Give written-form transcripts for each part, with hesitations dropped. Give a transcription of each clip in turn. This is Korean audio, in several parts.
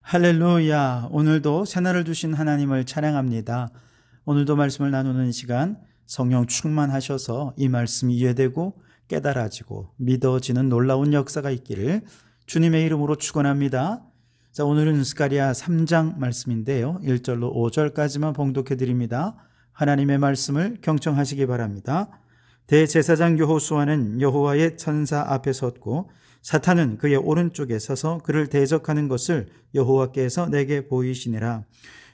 할렐루야. 오늘도 새날을 주신 하나님을 찬양합니다. 오늘도 말씀을 나누는 시간, 성령 충만하셔서 이 말씀이 이해되고 깨달아지고 믿어지는 놀라운 역사가 있기를 주님의 이름으로 축원합니다. 자, 오늘은 스가랴 3장 말씀인데요, 1절로 5절까지만 봉독해 드립니다. 하나님의 말씀을 경청하시기 바랍니다. 대제사장 여호수아는 여호와의 천사 앞에 섰고 사탄은 그의 오른쪽에 서서 그를 대적하는 것을 여호와께서 내게 보이시니라.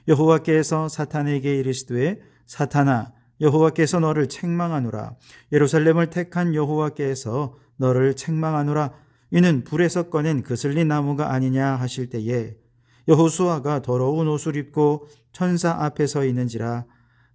여호와께서 사탄에게 이르시되, 사탄아, 여호와께서 너를 책망하노라. 예루살렘을 택한 여호와께서 너를 책망하노라. 이는 불에서 꺼낸 그슬린 나무가 아니냐 하실 때에 여호수아가 더러운 옷을 입고 천사 앞에 서 있는지라.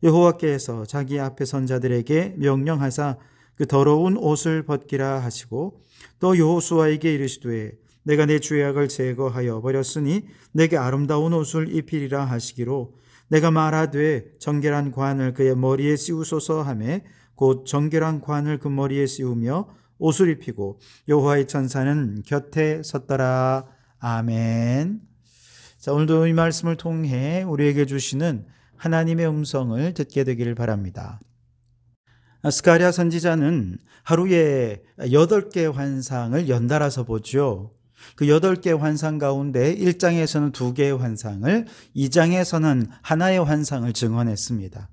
여호와께서 자기 앞에 선 자들에게 명령하사 그 더러운 옷을 벗기라 하시고, 또 여호수아에게 이르시되, 내가 내 죄악을 제거하여 버렸으니 내게 아름다운 옷을 입히리라 하시기로, 내가 말하되 정결한 관을 그의 머리에 씌우소서 하매 곧 정결한 관을 그 머리에 씌우며 옷을 입히고 여호와의 천사는 곁에 섰더라. 아멘. 자, 오늘도 이 말씀을 통해 우리에게 주시는 하나님의 음성을 듣게 되기를 바랍니다. 스가랴 선지자는 하루에 8개 환상을 연달아서 보죠. 그 8개 환상 가운데 1장에서는 2개의 환상을, 2장에서는 하나의 환상을 증언했습니다.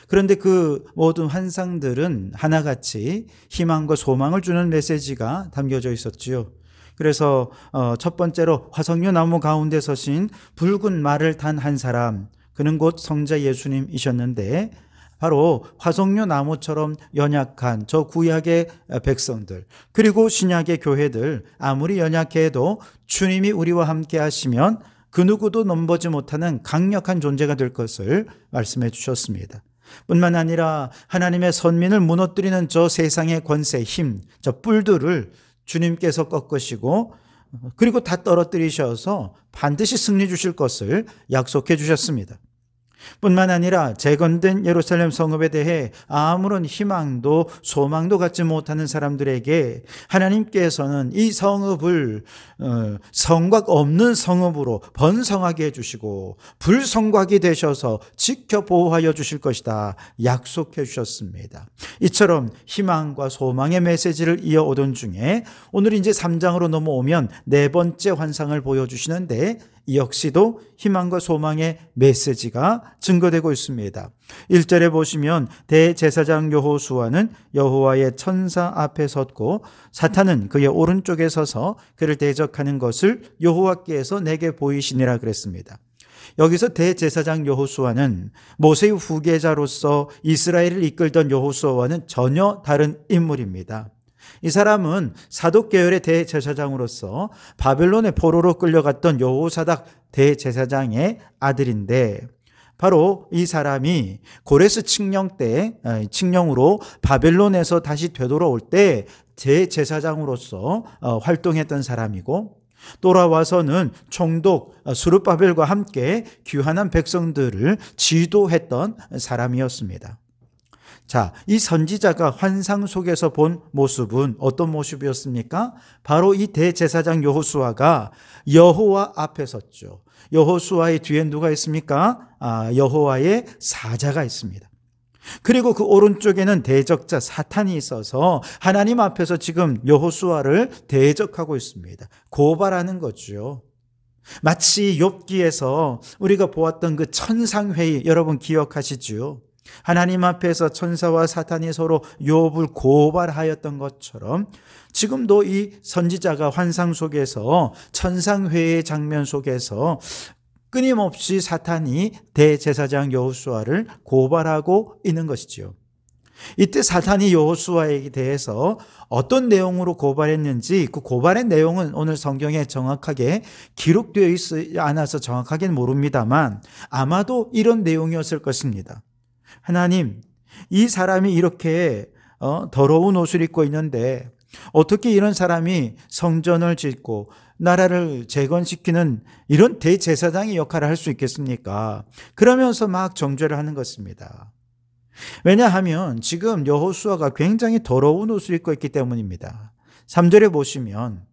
그런데 그 모든 환상들은 하나같이 희망과 소망을 주는 메시지가 담겨져 있었지요. 그래서 첫 번째로 화석류 나무 가운데 서신 붉은 말을 탄 한 사람, 그는 곧 성자 예수님이셨는데, 바로 화석류 나무처럼 연약한 저 구약의 백성들, 그리고 신약의 교회들, 아무리 연약해도 주님이 우리와 함께 하시면 그 누구도 넘보지 못하는 강력한 존재가 될 것을 말씀해 주셨습니다. 뿐만 아니라 하나님의 선민을 무너뜨리는 저 세상의 권세, 힘, 저 뿔들을 주님께서 꺾으시고 그리고 다 떨어뜨리셔서 반드시 승리 주실 것을 약속해 주셨습니다. 뿐만 아니라 재건된 예루살렘 성읍에 대해 아무런 희망도 소망도 갖지 못하는 사람들에게 하나님께서는 이 성읍을 성곽 없는 성읍으로 번성하게 해주시고 불성곽이 되셔서 지켜 보호하여 주실 것이다 약속해 주셨습니다. 이처럼 희망과 소망의 메시지를 이어오던 중에 오늘 이제 3장으로 넘어오면 네 번째 환상을 보여주시는데, 이 역시도 희망과 소망의 메시지가 증거되고 있습니다. 1절에 보시면 대제사장 여호수아는 여호와의 천사 앞에 섰고 사탄은 그의 오른쪽에 서서 그를 대적하는 것을 여호와께서 내게 보이시니라 그랬습니다. 여기서 대제사장 여호수아는 모세의 후계자로서 이스라엘을 이끌던 여호수아와는 전혀 다른 인물입니다. 이 사람은 사독 계열의 대제사장으로서 바벨론의 포로로 끌려갔던 여호사닥 대제사장의 아들인데, 바로 이 사람이 고레스 칙령으로 바벨론에서 다시 되돌아올 때 대제사장으로서 활동했던 사람이고, 돌아와서는 총독 스룹바벨과 함께 귀환한 백성들을 지도했던 사람이었습니다. 자, 이 선지자가 환상 속에서 본 모습은 어떤 모습이었습니까? 바로 이 대제사장 여호수아가 여호와 앞에 섰죠. 여호수아의 뒤에 누가 있습니까? 여호와의 사자가 있습니다. 그리고 그 오른쪽에는 대적자 사탄이 있어서 하나님 앞에서 지금 여호수아를 대적하고 있습니다. 고발하는 거죠. 마치 욥기에서 우리가 보았던 그 천상회의, 여러분 기억하시죠? 하나님 앞에서 천사와 사탄이 서로 욥을 고발하였던 것처럼 지금도 이 선지자가 환상 속에서 천상회의 장면 속에서 끊임없이 사탄이 대제사장 여호수아를 고발하고 있는 것이지요. 이때 사탄이 여호수아에 대해서 어떤 내용으로 고발했는지, 그 고발의 내용은 오늘 성경에 정확하게 기록되어 있지 않아서 정확하게는 모릅니다만 아마도 이런 내용이었을 것입니다. 하나님, 이 사람이 이렇게 더러운 옷을 입고 있는데 어떻게 이런 사람이 성전을 짓고 나라를 재건시키는 이런 대제사장의 역할을 할 수 있겠습니까? 그러면서 막 정죄를 하는 것입니다. 왜냐하면 지금 여호수아가 굉장히 더러운 옷을 입고 있기 때문입니다. 3절에 보시면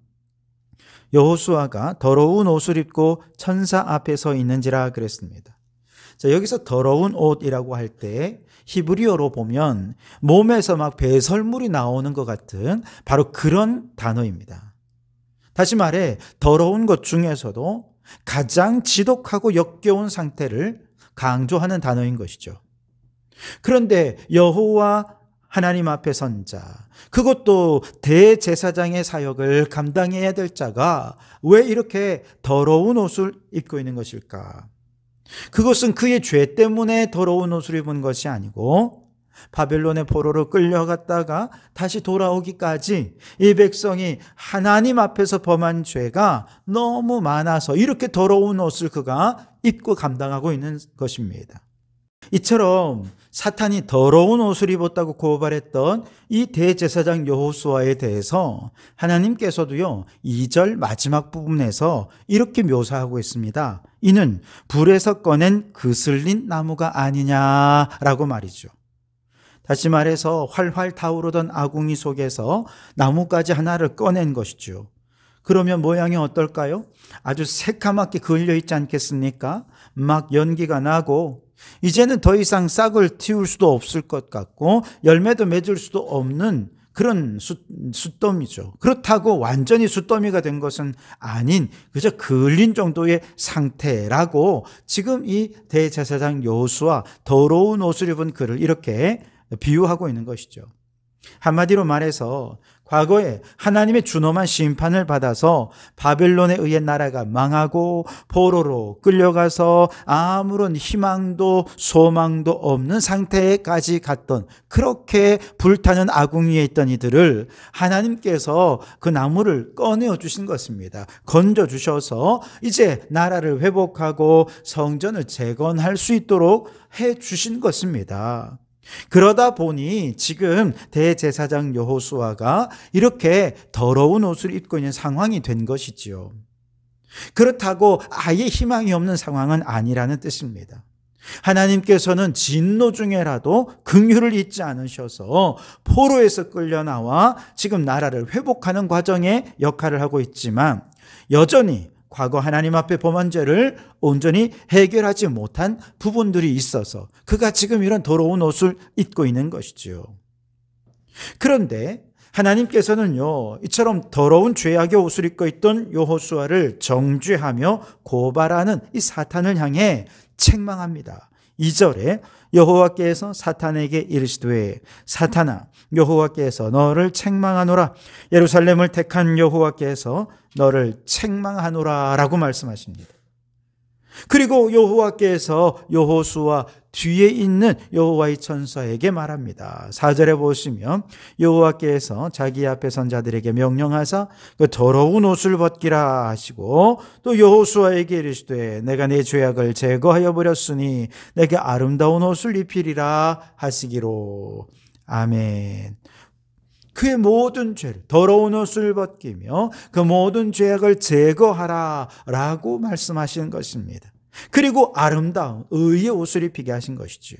여호수아가 더러운 옷을 입고 천사 앞에 서 있는지라 그랬습니다. 자, 여기서 더러운 옷이라고 할 때 히브리어로 보면 몸에서 막 배설물이 나오는 것 같은 바로 그런 단어입니다. 다시 말해 더러운 것 중에서도 가장 지독하고 역겨운 상태를 강조하는 단어인 것이죠. 그런데 여호와 하나님 앞에 선 자, 그것도 대제사장의 사역을 감당해야 될 자가 왜 이렇게 더러운 옷을 입고 있는 것일까? 그것은 그의 죄 때문에 더러운 옷을 입은 것이 아니고 바벨론의 포로로 끌려갔다가 다시 돌아오기까지 이 백성이 하나님 앞에서 범한 죄가 너무 많아서 이렇게 더러운 옷을 그가 입고 감당하고 있는 것입니다. 이처럼 사탄이 더러운 옷을 입었다고 고발했던 이 대제사장 여호수아에 대해서 하나님께서도요 2절 마지막 부분에서 이렇게 묘사하고 있습니다. 이는 불에서 꺼낸 그슬린 나무가 아니냐라고 말이죠. 다시 말해서 활활 타오르던 아궁이 속에서 나무가지 하나를 꺼낸 것이죠. 그러면 모양이 어떨까요? 아주 새카맣게 그을려 있지 않겠습니까? 막 연기가 나고 이제는 더 이상 싹을 틔울 수도 없을 것 같고 열매도 맺을 수도 없는 그런 숫더미죠. 그렇다고 완전히 숫더미가 된 것은 아닌 그저 그을린 정도의 상태라고 지금 이 대제사장 여호수아 더러운 옷을 입은 그를 이렇게 비유하고 있는 것이죠. 한마디로 말해서 과거에 하나님의 준엄한 심판을 받아서 바벨론에 의해 나라가 망하고 포로로 끌려가서 아무런 희망도 소망도 없는 상태까지 갔던 그렇게 불타는 아궁이에 있던 이들을 하나님께서 그 나무를 꺼내어 주신 것입니다. 건져 주셔서 이제 나라를 회복하고 성전을 재건할 수 있도록 해 주신 것입니다. 그러다 보니 지금 대제사장 여호수아가 이렇게 더러운 옷을 입고 있는 상황이 된 것이지요. 그렇다고 아예 희망이 없는 상황은 아니라는 뜻입니다. 하나님께서는 진노 중에라도 긍휼을 잊지 않으셔서 포로에서 끌려나와 지금 나라를 회복하는 과정에 역할을 하고 있지만 여전히 과거 하나님 앞에 범한 죄를 온전히 해결하지 못한 부분들이 있어서 그가 지금 이런 더러운 옷을 입고 있는 것이지요. 그런데 하나님께서는요, 이처럼 더러운 죄악의 옷을 입고 있던 여호수아를 정죄하며 고발하는 이 사탄을 향해 책망합니다. 2절에 여호와께서 사탄에게 이르시되 사탄아 여호와께서 너를 책망하노라 예루살렘을 택한 여호와께서 너를 책망하노라 라고 말씀하십니다. 그리고 여호와께서 여호수아 뒤에 있는 여호와의 천사에게 말합니다. 4절에 보시면 여호와께서 자기 앞에 선 자들에게 명령하사 그 더러운 옷을 벗기라 하시고 또 여호수아에게 이르시되 내가 내 죄악을 제거하여 버렸으니 내게 아름다운 옷을 입히리라 하시기로. 아멘. 그의 모든 죄를 더러운 옷을 벗기며 그 모든 죄악을 제거하라 라고 말씀하시는 것입니다. 그리고 아름다운 의의 옷을 입히게 하신 것이지요.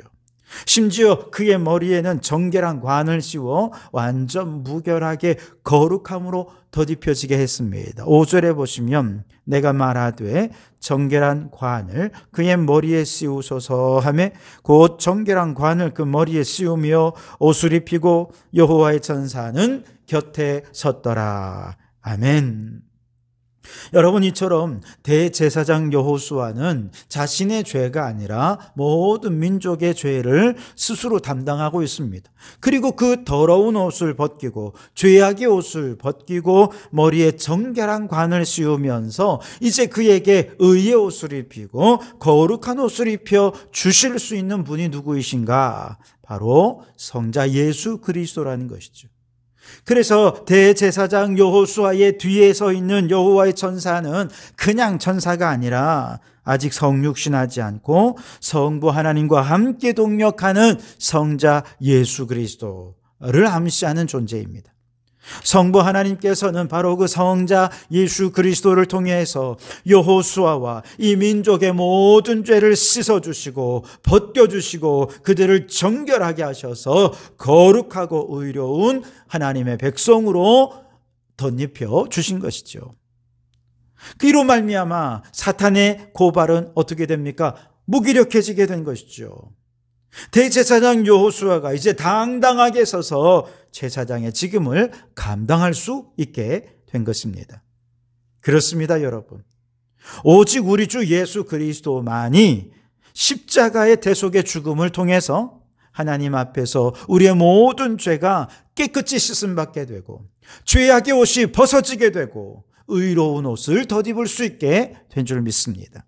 심지어 그의 머리에는 정결한 관을 씌워 완전 무결하게 거룩함으로 덧입혀지게 했습니다. 5절에 보시면 내가 말하되 정결한 관을 그의 머리에 씌우소서 하며 곧 정결한 관을 그 머리에 씌우며 옷을 입히고 여호와의 천사는 곁에 섰더라. 아멘. 여러분, 이처럼 대제사장 여호수아는 자신의 죄가 아니라 모든 민족의 죄를 스스로 담당하고 있습니다. 그리고 그 더러운 옷을 벗기고 죄악의 옷을 벗기고 머리에 정결한 관을 씌우면서 이제 그에게 의의 옷을 입히고 거룩한 옷을 입혀 주실 수 있는 분이 누구이신가? 바로 성자 예수 그리스도라는 것이죠. 그래서 대제사장 여호수아의 뒤에 서 있는 여호와의 천사는 그냥 천사가 아니라 아직 성육신하지 않고 성부 하나님과 함께 동역하는 성자 예수 그리스도를 암시하는 존재입니다. 성부 하나님께서는 바로 그 성자 예수 그리스도를 통해서 여호수아와 이 민족의 모든 죄를 씻어주시고 벗겨주시고 그들을 정결하게 하셔서 거룩하고 의로운 하나님의 백성으로 덧입혀 주신 것이죠. 그로 말미암아 사탄의 고발은 어떻게 됩니까? 무기력해지게 된 것이죠. 대제사장 여호수아가 이제 당당하게 서서 제사장의 직임을 감당할 수 있게 된 것입니다. 그렇습니다, 여러분. 오직 우리 주 예수 그리스도만이 십자가의 대속의 죽음을 통해서 하나님 앞에서 우리의 모든 죄가 깨끗이 씻음 받게 되고 죄악의 옷이 벗어지게 되고 의로운 옷을 덧입을 수 있게 된 줄 믿습니다.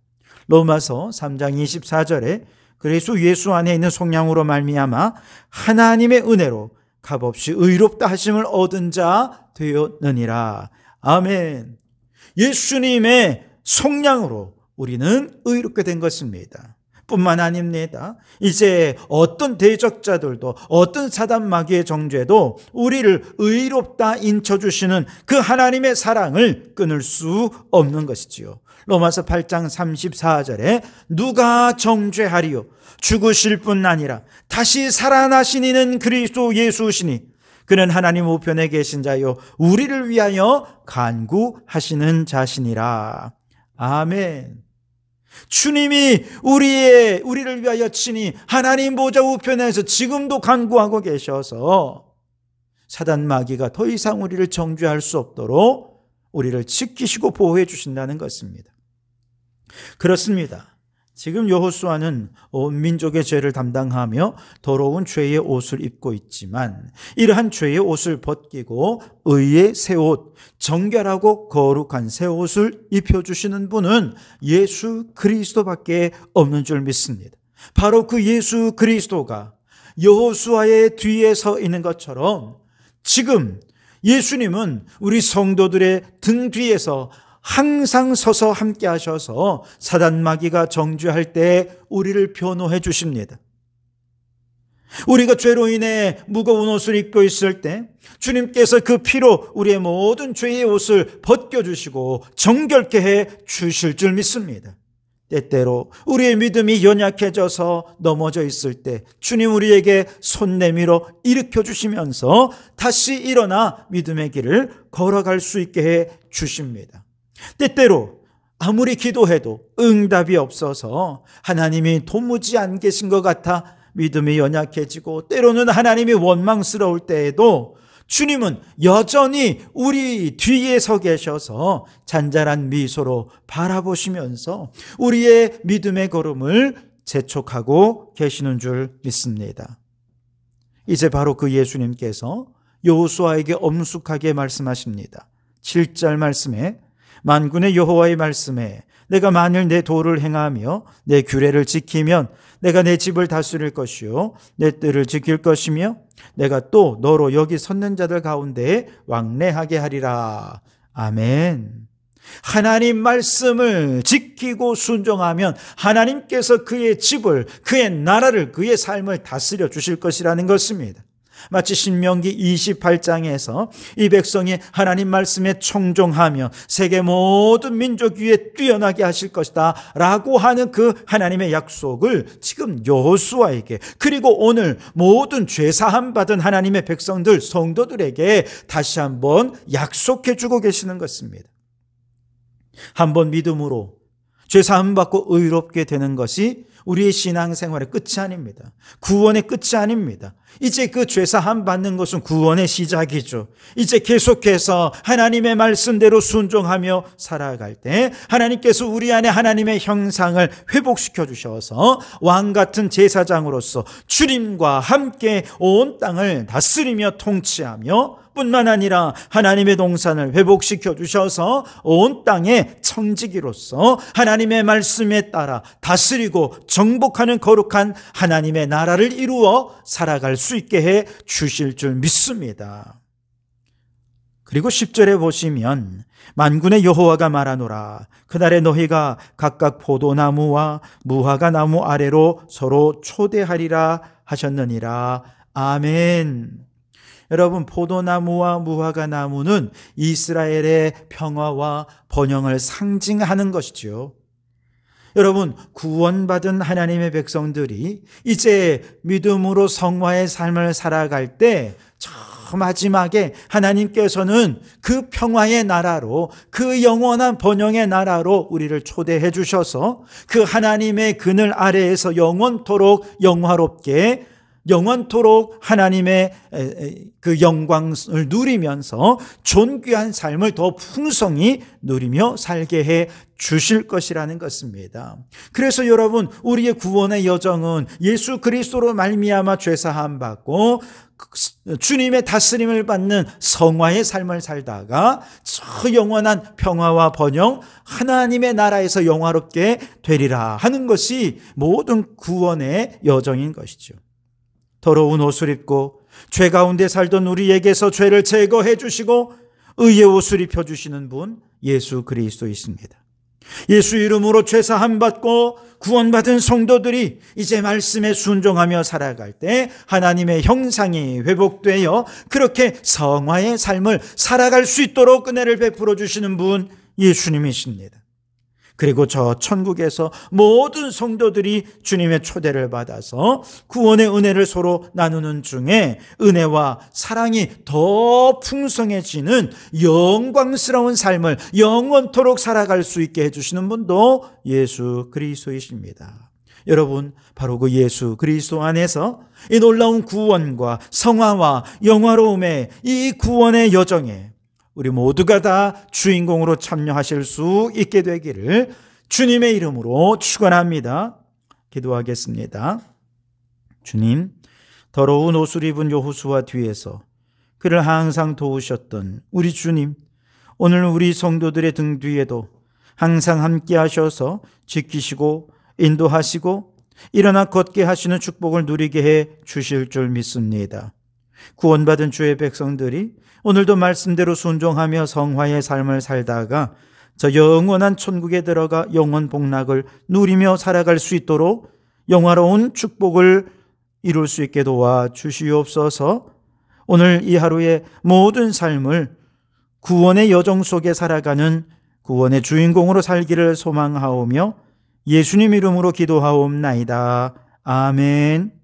로마서 3장 24절에 그리스도 예수 안에 있는 속량으로 말미암아 하나님의 은혜로 값없이 의롭다 하심을 얻은 자 되었느니라. 아멘. 예수님의 속량으로 우리는 의롭게 된 것입니다. 뿐만 아닙니다. 이제 어떤 대적자들도 어떤 사단 마귀의 정죄도 우리를 의롭다 인쳐주시는 그 하나님의 사랑을 끊을 수 없는 것이지요. 로마서 8장 34절에 누가 정죄하리요? 죽으실 뿐 아니라 다시 살아나신 이는 그리스도 예수시니 그는 하나님 우편에 계신 자요 우리를 위하여 간구하시는 자시니라. 아멘. 주님이 우리를 위하여 친히 하나님 보좌 우편에서 지금도 간구하고 계셔서 사단 마귀가 더 이상 우리를 정죄할 수 없도록 우리를 지키시고 보호해 주신다는 것입니다. 그렇습니다. 지금 여호수아는 온 민족의 죄를 담당하며 더러운 죄의 옷을 입고 있지만 이러한 죄의 옷을 벗기고 의의 새 옷, 정결하고 거룩한 새 옷을 입혀주시는 분은 예수 그리스도밖에 없는 줄 믿습니다. 바로 그 예수 그리스도가 여호수아의 뒤에 서 있는 것처럼 지금 예수님은 우리 성도들의 등 뒤에서 항상 서서 함께 하셔서 사단 마귀가 정죄할 때 우리를 변호해 주십니다. 우리가 죄로 인해 무거운 옷을 입고 있을 때 주님께서 그 피로 우리의 모든 죄의 옷을 벗겨주시고 정결케 해 주실 줄 믿습니다. 때때로 우리의 믿음이 연약해져서 넘어져 있을 때 주님 우리에게 손 내밀어 일으켜 주시면서 다시 일어나 믿음의 길을 걸어갈 수 있게 해 주십니다. 때때로 아무리 기도해도 응답이 없어서 하나님이 도무지 안 계신 것 같아 믿음이 연약해지고 때로는 하나님이 원망스러울 때에도 주님은 여전히 우리 뒤에 서 계셔서 잔잔한 미소로 바라보시면서 우리의 믿음의 걸음을 재촉하고 계시는 줄 믿습니다. 이제 바로 그 예수님께서 여호수아에게 엄숙하게 말씀하십니다. 7절 말씀에 만군의 여호와의 말씀에 내가 만일 내 도를 행하며 내 규례를 지키면 내가 내 집을 다스릴 것이요 내 뜰을 지킬 것이며 내가 또 너로 여기 섰는 자들 가운데에 왕래하게 하리라. 아멘. 하나님 말씀을 지키고 순종하면 하나님께서 그의 집을, 그의 나라를, 그의 삶을 다스려 주실 것이라는 것입니다. 마치 신명기 28장에서 이 백성이 하나님 말씀에 청종하며 세계 모든 민족 위에 뛰어나게 하실 것이다 라고 하는 그 하나님의 약속을 지금 여호수아에게 그리고 오늘 모든 죄사함 받은 하나님의 백성들 성도들에게 다시 한번 약속해 주고 계시는 것입니다. 한번 믿음으로 죄사함 받고 의롭게 되는 것이 우리의 신앙생활의 끝이 아닙니다. 구원의 끝이 아닙니다. 이제 그 죄사함 받는 것은 구원의 시작이죠. 이제 계속해서 하나님의 말씀대로 순종하며 살아갈 때 하나님께서 우리 안에 하나님의 형상을 회복시켜 주셔서 왕 같은 제사장으로서 주님과 함께 온 땅을 다스리며 통치하며 뿐만 아니라 하나님의 동산을 회복시켜 주셔서 온 땅의 청지기로서 하나님의 말씀에 따라 다스리고 정복하는 거룩한 하나님의 나라를 이루어 살아갈 수 있게 해 주실 줄 믿습니다. 그리고 10절에 보시면 만군의 여호와가 말하노라 그날에 너희가 각각 포도나무와 무화과 나무 아래로 서로 초대하리라 하셨느니라. 아멘. 여러분, 포도나무와 무화과 나무는 이스라엘의 평화와 번영을 상징하는 것이지요. 여러분, 구원받은 하나님의 백성들이 이제 믿음으로 성화의 삶을 살아갈 때 마지막에 하나님께서는 그 평화의 나라로, 그 영원한 번영의 나라로 우리를 초대해 주셔서 그 하나님의 그늘 아래에서 영원토록 영화롭게, 영원토록 하나님의 그 영광을 누리면서 존귀한 삶을 더 풍성히 누리며 살게 해 주실 것이라는 것입니다. 그래서 여러분, 우리의 구원의 여정은 예수 그리스도로 말미암아 죄사함 받고 주님의 다스림을 받는 성화의 삶을 살다가 저 영원한 평화와 번영, 하나님의 나라에서 영화롭게 되리라 하는 것이 모든 구원의 여정인 것이죠. 더러운 옷을 입고 죄 가운데 살던 우리에게서 죄를 제거해 주시고 의의 옷을 입혀주시는 분, 예수 그리스도이십니다. 예수 이름으로 죄사함 받고 구원받은 성도들이 이제 말씀에 순종하며 살아갈 때 하나님의 형상이 회복되어 그렇게 성화의 삶을 살아갈 수 있도록 은혜를 베풀어 주시는 분, 예수님이십니다. 그리고 저 천국에서 모든 성도들이 주님의 초대를 받아서 구원의 은혜를 서로 나누는 중에 은혜와 사랑이 더 풍성해지는 영광스러운 삶을 영원토록 살아갈 수 있게 해주시는 분도 예수 그리스도이십니다. 여러분, 바로 그 예수 그리스도 안에서 이 놀라운 구원과 성화와 영화로움의 이 구원의 여정에 우리 모두가 다 주인공으로 참여하실 수 있게 되기를 주님의 이름으로 축원합니다. 기도하겠습니다. 주님, 더러운 옷을 입은 여호수아 뒤에서 그를 항상 도우셨던 우리 주님, 오늘 우리 성도들의 등 뒤에도 항상 함께 하셔서 지키시고 인도하시고 일어나 걷게 하시는 축복을 누리게 해 주실 줄 믿습니다. 구원받은 주의 백성들이 오늘도 말씀대로 순종하며 성화의 삶을 살다가 저 영원한 천국에 들어가 영원 복락을 누리며 살아갈 수 있도록 영화로운 축복을 이룰 수 있게 도와 주시옵소서. 오늘 이 하루의 모든 삶을 구원의 여정 속에 살아가는 구원의 주인공으로 살기를 소망하오며 예수님 이름으로 기도하옵나이다. 아멘.